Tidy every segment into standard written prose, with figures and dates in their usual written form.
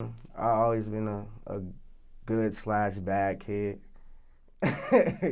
I always been a good slash bad kid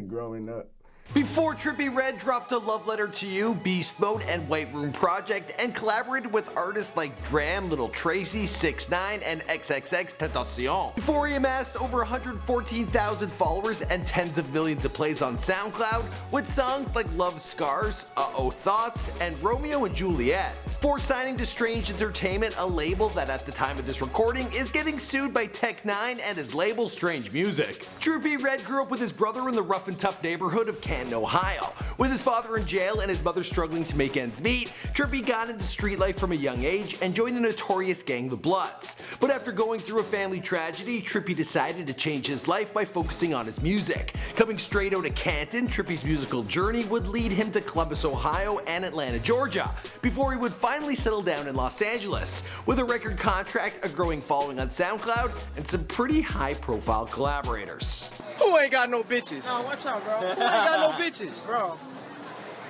growing up. Before Trippie Redd dropped a love letter to you, Beast Mode, and White Room Project, and collaborated with artists like Dram, Little Tracy, 6ix9ine, and XXXTentacion. Before he amassed over 114,000 followers and tens of millions of plays on SoundCloud, with songs like Love Scars, Uh-Oh Thoughts, and Romeo and Juliet. Before signing to Strange Entertainment, a label that at the time of this recording is getting sued by Tech-N9ne and his label Strange Music. Trippie Redd grew up with his brother in the rough and tough neighborhood of Canton, Ohio. With his father in jail and his mother struggling to make ends meet, Trippie got into street life from a young age and joined the notorious gang The Bloods. But after going through a family tragedy, Trippie decided to change his life by focusing on his music. Coming straight out of Canton, Trippie's musical journey would lead him to Columbus, Ohio and Atlanta, Georgia, before he would finally settle down in Los Angeles, with a record contract, a growing following on SoundCloud, and some pretty high-profile collaborators. Who ain't got no bitches? No, watch out, bro. Who ain't got no bitches? Bro,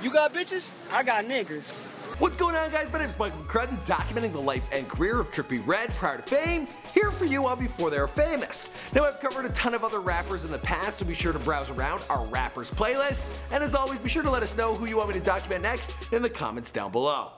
You got bitches? I got niggas. What's going on, guys? My name is Michael McCrudden, documenting the life and career of Trippie Redd prior to fame, here for you on Before They Were Famous. Now, I've covered a ton of other rappers in the past, so be sure to browse around our rappers playlist, and as always, be sure to let us know who you want me to document next in the comments down below.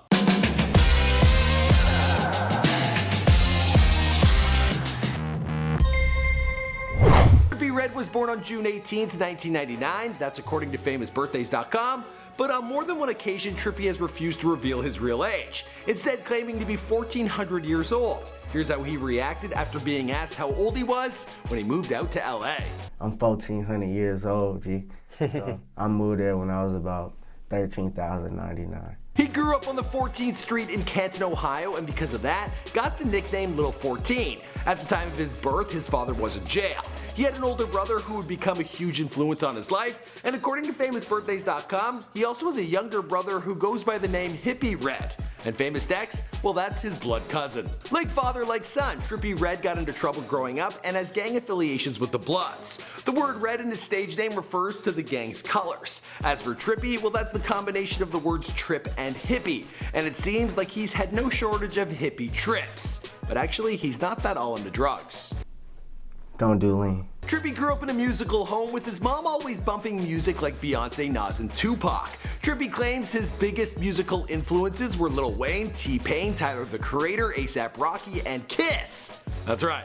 Trippie Redd was born on June 18th, 1999, that's according to famousbirthdays.com, but on more than one occasion Trippie has refused to reveal his real age, instead claiming to be 1,400 years old. Here's how he reacted after being asked how old he was when he moved out to LA. I'm 1,400 years old, G. So I moved there when I was about 13,099. He grew up on the 14th Street in Canton, Ohio, and because of that, got the nickname Little 14. At the time of his birth, his father was in jail. He had an older brother who would become a huge influence on his life, and according to famousbirthdays.com, he also has a younger brother who goes by the name Hippie Redd. And Famous Dex, well, that's his blood cousin. Like father, like son, Trippie Redd got into trouble growing up and has gang affiliations with the Bloods. The word Red in his stage name refers to the gang's colors. As for Trippie, well, that's the combination of the words trip and hippie, and it seems like he's had no shortage of hippie trips. But actually, he's not that all into drugs. Don't do lean. Trippie grew up in a musical home with his mom always bumping music like Beyonce, Nas, and Tupac. Trippie claims his biggest musical influences were Lil Wayne, T-Pain, Tyler the Creator, A$AP Rocky, and Kiss. That's right,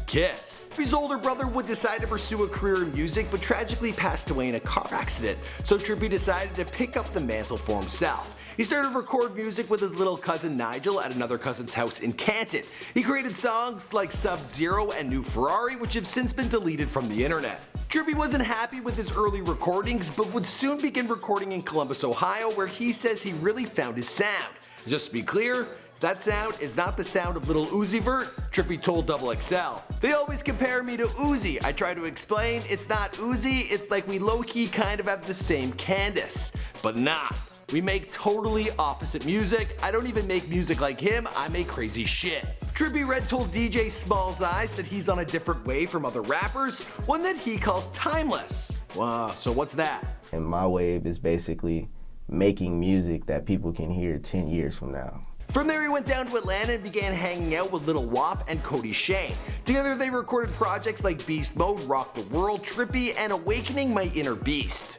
Kiss. His older brother would decide to pursue a career in music but tragically passed away in a car accident, so Trippie decided to pick up the mantle for himself. He started to record music with his little cousin Nigel at another cousin's house in Canton. He created songs like Sub-Zero and New Ferrari, which have since been deleted from the internet. Trippie wasn't happy with his early recordings, but would soon begin recording in Columbus, Ohio, where he says he really found his sound. Just to be clear, that sound is not the sound of Lil Uzi Vert, Trippie told Double XL. They always compare me to Uzi. I try to explain it's not Uzi, it's like we low-key kind of have the same Candace. But nah. We make totally opposite music. I don't even make music like him, I make crazy shit. Trippie Redd told DJ Smalls Eyes that he's on a different wave from other rappers, one that he calls timeless. Wow, so what's that? And my wave is basically making music that people can hear 10 years from now. From there he went down to Atlanta and began hanging out with Lil Wop and Cody Shane. Together they recorded projects like Beast Mode, Rock the World, Trippie, and Awakening My Inner Beast.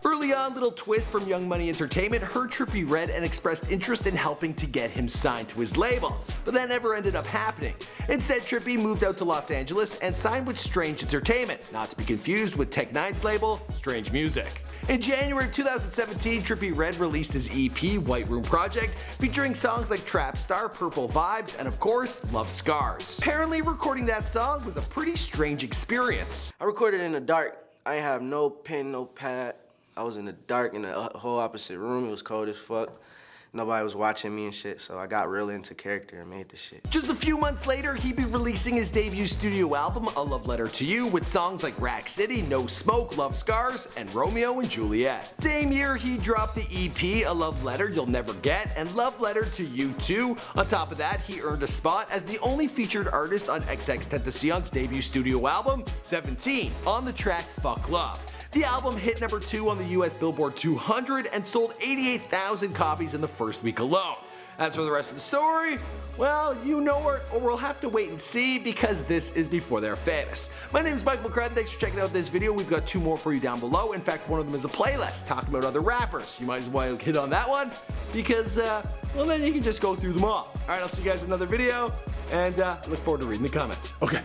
Early on, Little Twist from Young Money Entertainment heard Trippie Redd and expressed interest in helping to get him signed to his label, but that never ended up happening. Instead, Trippie moved out to Los Angeles and signed with Strange Entertainment, not to be confused with Tech-N9ne's label, Strange Music. In January 2017, Trippie Redd released his EP, White Room Project, featuring songs like Trap Star, Purple Vibes, and of course, Love Scars. Apparently, recording that song was a pretty strange experience. I recorded in the dark. I ain't have no pen, no pad. I was in the dark in the whole opposite room. It was cold as fuck. Nobody was watching me and shit, so I got real into character and made the shit. Just a few months later, he'd be releasing his debut studio album, A Love Letter to You, with songs like Rack City, No Smoke, Love Scars, and Romeo and Juliet. Same year, he dropped the EP, A Love Letter You'll Never Get, and Love Letter to You Too. On top of that, he earned a spot as the only featured artist on XXXTentacion's debut studio album, 17, on the track Fuck Love. The album hit number 2 on the US Billboard 200 and sold 88,000 copies in the first week alone. As for the rest of the story, well, you know it, or we'll have to wait and see because this is before they're famous. My name is Michael McCrudden. Thanks for checking out this video. We've got 2 more for you down below. In fact, one of them is a playlist talking about other rappers. You might as well hit on that one because, well, then you can just go through them all. All right, I'll see you guys in another video and look forward to reading the comments. Okay.